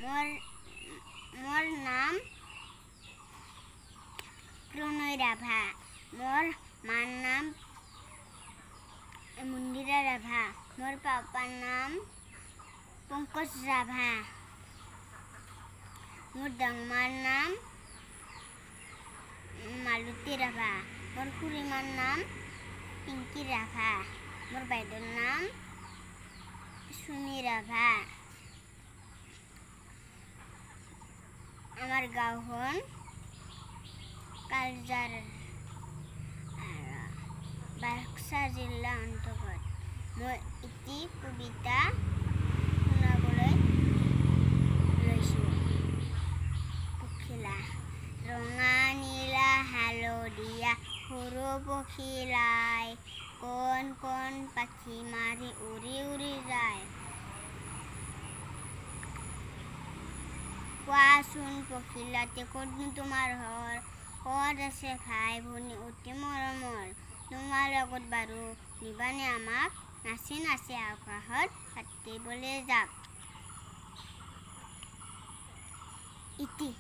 मोर नाम प्रणय राभा मोर मार नाम मुंदिरा राभा मोर पापार नाम पंकज राभा मोर डांगमार नाम मालती राभा मोर खुरीमार नाम पिंकी राभा मोर बाइदेउर नाम सुमी राभा आमार गाँवখন कालजार बाक्सा जिल्ला अंतर्गत मैं इति कविता शुनाबले लैसु पखिला रंगा नीला हालधिया सरू पखिलाई कौन कौन पाखी मारी उड़ी उड़ी जाए কোৱাচোন পখিলাতে ক'তনো তোমাৰ ঘৰ ক'ত আছে ভাই ভনী অতি মৰমৰ তোমাৰ লগত বাৰু নিবানে আমাক নাচি নাচি আকাশত পাতিবলৈ যাক ইতি